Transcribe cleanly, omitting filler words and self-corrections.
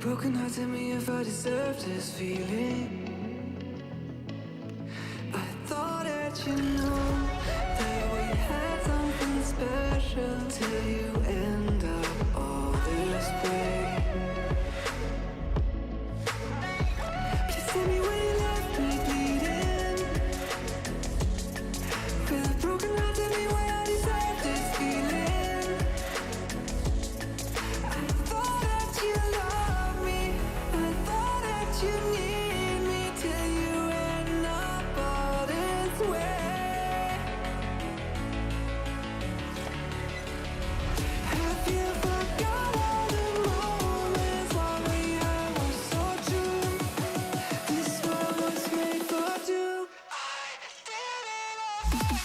broken heart, tell me if I deserve this feeling. I thought that you knew that we had something special till you end up all this way. Please tell me when you left me bleeding. With a broken heart, tell me why I deserve this feeling. I thought that you loved me, I thought that you need me till you end up all this way. Have you forgot all the moments while we had was so true? This world was made for two. I did it all.